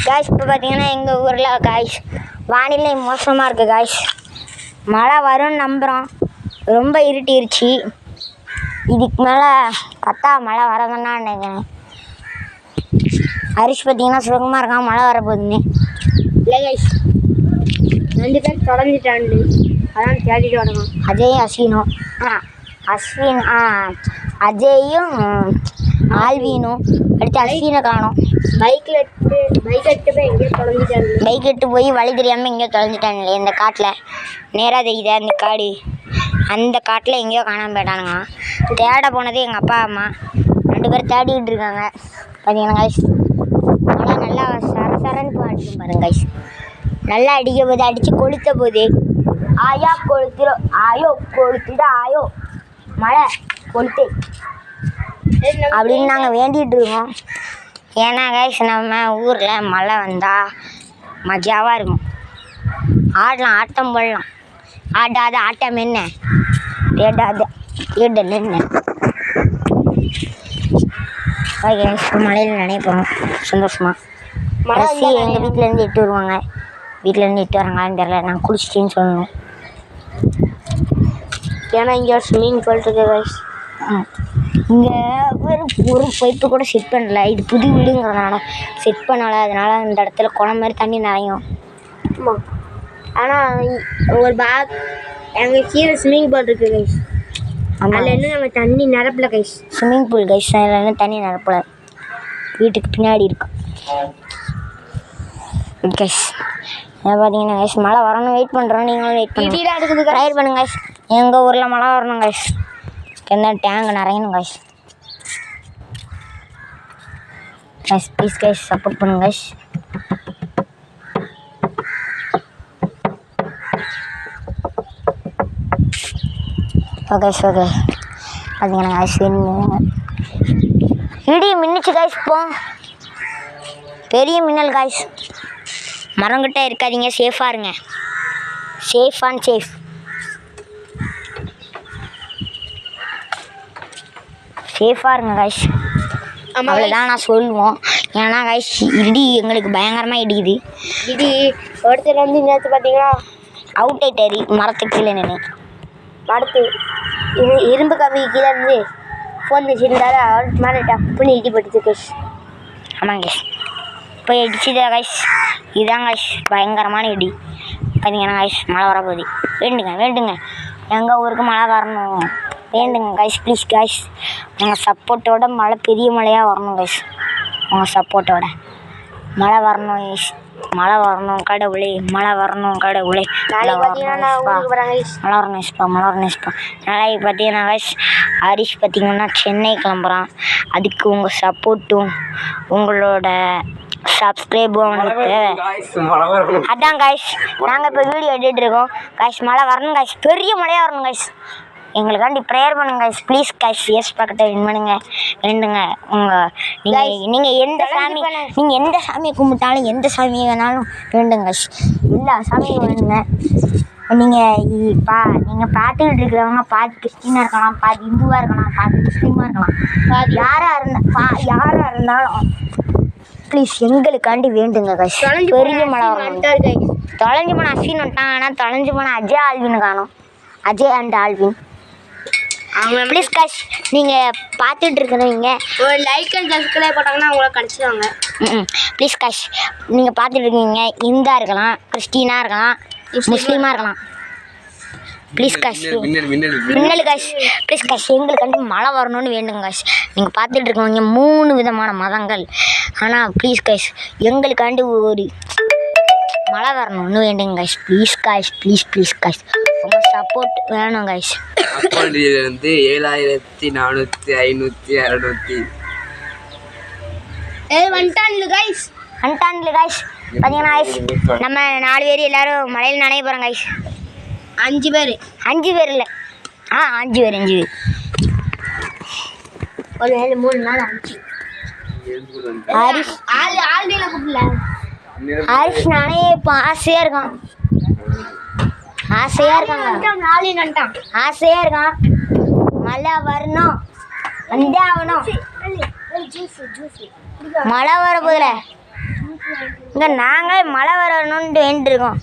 Guys இப்போ பார்த்தீங்கன்னா எங்கள் ஊரில் காய்ஸ் வானிலை மோசமாக இருக்குது காய்ஸ். மழை வரும்னு நம்புகிறோம். ரொம்ப இருட்டிருச்சு. இதுக்கு மேலே பார்த்தா மழை வரதுன்னா நினைக்கிறேன். ஹரிஷ் பார்த்தீங்கன்னா சுகமாக இருக்கான், மழை வரப்போகுதுன்னு. இல்லை காய்ஸ் 2 பேர் தொடர்ந்துட்டாண்டு அதான் தேடிட்டு வரணும். அஜயும் அஸ்வினும் அஜயும் ஆல்வீனும் அடுத்து அஸ்வினை காணும். பைக் எட்டு போய் எங்கேயோ தொலைஞ்சிட்டாங்க. பைக் எட்டு போய் வழி தெரியாமல் எங்கேயோ தொலைஞ்சிட்டானுங்களே. இந்த காட்டில் நேராக தெரியுதா அந்த காடு, அந்த காட்டில் எங்கேயோ காணாமல் போயிட்டானுங்க. தேட போனது எங்கள் அப்பா அம்மா 2 பேர் தேடிக்கிட்டு இருக்காங்க. பார்த்தீங்கன்னா கைஸ் ஆனால் நல்லா சரசரன்னு அடிக்கும் பாருங்க கைஸ். நல்லா அடிக்க போது, அடித்து கொளுத்த போது. ஆயா கொளுத்துடும், ஆயோ கொளுத்துட, ஆயோ மழை கொளுத்து அப்படின்னு நாங்கள் வேண்டிகிட்டு இருக்கோம். ஏன்னா கைஸ் நம்ம ஊரில் மழை வந்தால் மஜாவாக இருக்கும். ஆடலாம், ஆட்டம் போடலாம். ஆடாத ஆட்டம் என்ன, தேடாத தேடல் என்ன. மழையில் நினைப்போம் சந்தோஷமாக. ரசி எங்கள் வீட்டிலேருந்து இட்டு வருவாங்க. வீட்டிலேருந்து இட்டு வராங்களான்னு தெரில. நான் குளிச்சிட்டேன்னு சொல்லணும். ஏன்னா இங்கே ஒரு ஸ்விம்மிங் பூல் இருக்குது கைஸ். இங்கே ஒரு பைப்பு கூட செட் பண்ணல. இது புது வீடுங்கிறதுனால செட் பண்ணலை. அதனால் இந்த இடத்துல குளம் மாதிரி தண்ணி நிறையும். ஆமாம், ஆனால் ஒரு எங்கள் கீழே ஸ்விம்மிங் பூல் இருக்குது கைஸ். அதில் என்ன நம்ம தண்ணி நிரப்பல கைஸ். ஸ்விம்மிங் பூல் கைஸ், அதில் என்ன தண்ணி நிரப்பல. வீட்டுக்கு பின்னாடி இருக்கு கைஸ். பார்த்தீங்கன்னா கைஸ் மழை வரணும் வெயிட் பண்ணுறோம். நீங்களும் வெயிட் பண்ணுங்க, ட்ரை பண்ணுங்க கைஸ். எங்கள் ஊரில் மழை வரணும் கைஸ். என்ன டேங்க் நிறையணும் guys. Guys please guys support பண்ணுங்க கைஸ். ஓகே ஓகே பார்த்தீங்கன்னா கைஸ் இடி மின்னுச்சு கைஸ். இப்போ பெரிய மின்னல் கைஸ். மரங்கிட்ட இருக்காதீங்க, சேஃபாக இருங்க. Safe and safe. சேஃபாக இருங்க கைஸ். அவ்வளோதான் நான் சொல்லுவோம். ஏன்னா கைஸ் இடி எங்களுக்கு பயங்கரமாக இடிக்குது. இடி ஒருத்தர் வந்து நேற்று பார்த்தீங்கன்னா அவுட் ஆயிட்டாரு மரத்துக்கு கீழே நின்று. அடுத்து இரும்பு கம்பி கீழே இருந்து ஃபோன் வச்சுருந்தாரு. அவருக்கு மேலே டப்புன்னு இடி பட்டுச்சு கைஸ். ஆமாங்க கைஸ், இப்போ இடிச்சுதா கைஸ். இதுதான் கைஸ் பயங்கரமான இடி. பார்த்தீங்கன்னா கைஸ் மழை வரப்போகுது. வேண்டுங்க எங்கள் ஊருக்கு மழை வரணும். வேண்டுங்க கைஸ் ப்ளீஸ் கைஸ். உங்கள் சப்போர்ட்டோட மழை பெரிய மழையாக வரணும் கைஸ். உங்கள் சப்போர்ட்டோட மழை வரணும் கைஸ். மழை வரணும் கடவுளே, மழை வரணும் கடவுளே. மழை வரணும் இஸ்பா. நாளைக்கு பார்த்தீங்கன்னா கைஸ் ஹரிஷ் பார்த்தீங்கன்னா சென்னை கிளம்புறான். அதுக்கு உங்கள் சப்போர்ட்டும் உங்களோட சப்ஸ்கிரைபும் அவனுக்கு தேவை. அதான் கைஸ் நாங்கள் இப்போ வீடியோ எடுத்துகிட்டு இருக்கோம் கைஸ். மழை வரணும் கைஸ், பெரிய மழையாக வரணும் கைஸ். எங்களுக்காண்டி ப்ரேயர் பண்ணுங்க கைஸ் ப்ளீஸ் கைஸ். எஸ் பக்கத்தை வின் பண்ணுங்க. வேண்டுங்க நீங்கள் எந்த சாமியை கும்பிட்டாலும் எந்த சாமியை வேணாலும் வேண்டுங்க கைஸ். எல்லா சாமியும் வேணுங்க. நீங்கள் பார்த்துக்கிட்டு இருக்கிறவங்க பாதி கிறிஸ்டினாக இருக்கலாம், பாதி இந்துவாக இருக்கலாம், பாதி முஸ்லீமாக இருக்கலாம். யாராக இருந்தாலும் ப்ளீஸ் எங்களுக்காண்டி வேண்டுங்க கைஸ். பெரிய மழை வரணும். தொலைஞ்சு போன அஸ்வின் வந்துட்டான். ஆனால் தொலைஞ்சு போன அஜய் ஆல்வின் காணும். Ajay and Alvin please guys. நீங்கள் பார்த்துட்டு இருக்கிறவங்க ஒரு லைக் அண்ட் சப்ஸ்கிரைப் போட்டாங்கன்னா அவங்கள கிடச்சிடுவாங்க. Please guys. நீங்கள் பார்த்துட்டு இருக்கீங்க இந்தா இருக்கலாம், கிறிஸ்டினாக இருக்கலாம், முஸ்லீமாக இருக்கலாம். ப்ளீஸ் கைஸ் மின்னல் கைஸ் ப்ளீஸ் கைஸ் எங்களுக்கு மழை வரணும்னு வேண்டுங்க கைஸ். நீங்கள் பார்த்துட்டு இருக்கவங்க 3 விதமான மதங்கள். ஆனால் ப்ளீஸ் கைஸ் எங்களுக்காண்டி ஒரு மழை வரணும்னு வேண்டுங்க கைஸ். ப்ளீஸ் கைஸ் உங்கள் சப்போர்ட் வேணும் கைஸ். அக்கௌண்ட்லேருந்து 7400 500 600 வந்துட்டான்ல கைஸ். பார்த்தீங்கன்னா கைஸ் நம்ம 4 பேர் எல்லோரும் மழையில் நனைய போகிறோம் கைஸ். 5 பேர் 5 பேர் இல்லை 5 பேர் ஒரு 3 நாள் 5. ஹரிஷ் ஹரிஷ் நனைய இப்போ ஆசையாக இருக்கான். மழை வரணும், வந்தே ஆகணும். மழை வர போதில் இங்கே நாங்களே மழை வரணும்னு வேண்டிட்டு இருக்கோம்.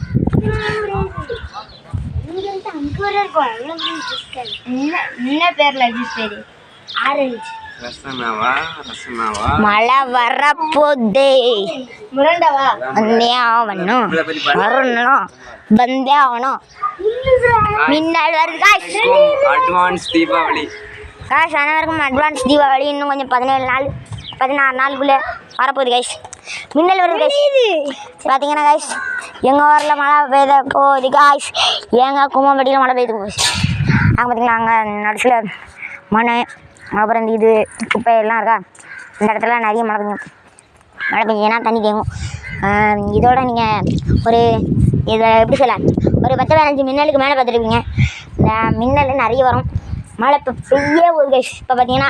என்ன பேர்ல ஜூஸ் பேரு? ஆரஞ்சு. மழை வரப்போதே. முரண்டாவா? வந்தே ஆகணும், வரணும், வந்தே ஆகணும். மின்னல் வருது காய்ஸ். அட்வான்ஸ் தீபாவளி காய்ஸ் அனைவருக்கும் அட்வான்ஸ் தீபாவளி. இன்னும் கொஞ்சம் 16 நாளுக்குள்ளே வரப்போகுது காய்ஸ். மின்னல் வருது காய்ஸ். பார்த்தீங்கன்னா காய்ஸ் எங்கள் ஊரில் மழை பெய்த போகுது காய்ஸ். எங்கள் கும்மம்பட்டியில் மழை பெய்து போச்சு. நாங்கள் பார்த்தீங்கன்னா அங்கே நடுசில் மண் அப்புறம் இது குப்பை எல்லாம் இருக்கா, இந்த இடத்துல நிறைய மழை பெய்யும்னா தண்ணி தேங்கும். இதோட நீங்கள் ஒரு இதை எப்படி சொல்ல, ஒரு 10-15 மின்னலுக்கு மேலே பார்த்துருப்பீங்க. இந்த மின்னல் நிறைய வரும். மழை இப்போ பெய்ய ஒரு கைஸ். இப்போ பார்த்தீங்கன்னா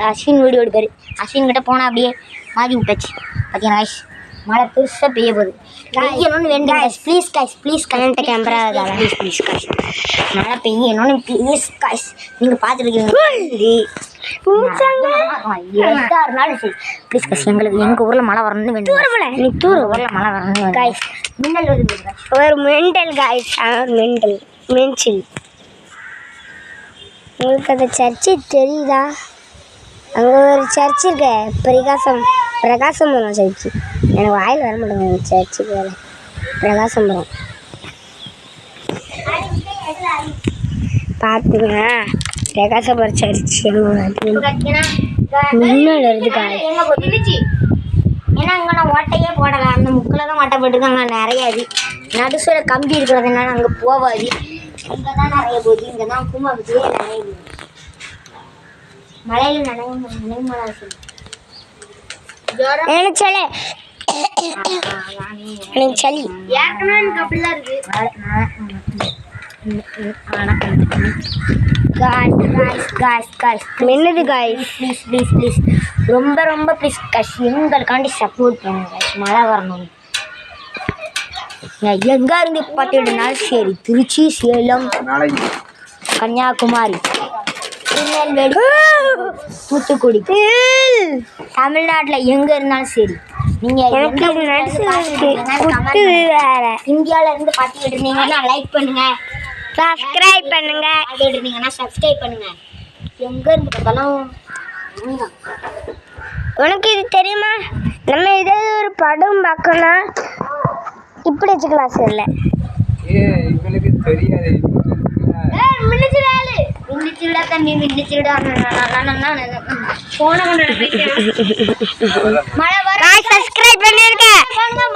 அஸ்வின் வீடியோ எடுப்பார். அஸ்வின் கிட்ட போனால் அப்படியே மாற்றி விட்டாச்சு. பார்த்தீங்கன்னா கைஸ் மழை பெருசாக பெய்ய போகுது. பெய்யணும்னு வேண்டிய கைஸ். ப்ளீஸ் கைஸ், ப்ளீஸ் கரண்ட்டை கேமரா ப்ளீஸ் கைஸ் மழை பெய்யணும்னு ப்ளீஸ் கைஸ். நீங்கள் பார்த்துருக்கீங்க 6 நாள் சரி ப்ளீஸ் கைஸ். எங்கள் ஊரில் மழை வரணும்னு வேண்டிய நீ ஊரில் மழை வரணும்னு கைஸ். மின்னல் வருது ஒரு மெண்டல் காய்ஸ். மென்சில். உங்களுக்கு அந்த சர்ச்சு தெரியுதா? அங்கே ஒரு சர்ச் இருக்க, பிரகாசம்புரம் சர்ச்சு. எனக்கு வாயில் வர மாட்டேங்க சர்ச்சுக்கு வேலை. பிரகாசம்புரம் பார்த்துக்கங்க. பிரகாசம்புரம் சர்ச் மின்னல் வருது காய். ஏன்னா அங்கே நான் ஓட்டையே போடலை. அந்த முக்கில் தான் ஓட்டை போட்டுருக்காங்க நிறையா. அது நடுசில் கம்பி இருக்கிறதுனால அங்கே போகாது. இங்கே தான் நிறைய போகுது. இங்கே தான் கும்பாபிஷே நிறைய போகுது. மழையில் நினைமழை சொல்லு. எனக்கு சளி. எனக்கு சளி. ஏற்கனவே எனக்கு அப்படிலாம் இருக்குது. மின்னது காய்ஸ். ப்ளீஸ் ரொம்ப ப்ளீஸ் காய்ஸ். எங்களுக்காண்டி சப்போர்ட் பண்ணுங்க காய்ஸ். மழை வரணும். எங்கே இருந்து பார்த்துக்கிட்டனாலும் சரி, திருச்சி, சேலம், கன்னியாகுமரி, திருநெல்வேலி, தூத்துக்குடி, தமிழ்நாட்டில் எங்கே இருந்தாலும் சரி, நீங்கள் இந்தியாவில் இருந்து பார்த்துக்கிட்டு இருந்தீங்கன்னா லைக் பண்ணுங்கள், சப்ஸ்கிரைப் பண்ணுங்க. பார்த்துக்கிட்டு இருந்தீங்கன்னா சப்ஸ்கிரைப் பண்ணுங்கள். எங்கே இருந்து பார்த்தாலும் உனக்கு இது தெரியுமா? நம்ம ஏதாவது ஒரு படம் பார்க்கணும் இப்படி வச்சுக்கலாம். சரில இவனுக்கு தெரியாது. மின்னிச்சுடா தம்பி, மின்னிச்சுடா. போன மழை வர சப்ஸ்கிரைப் பண்ணிருக்க.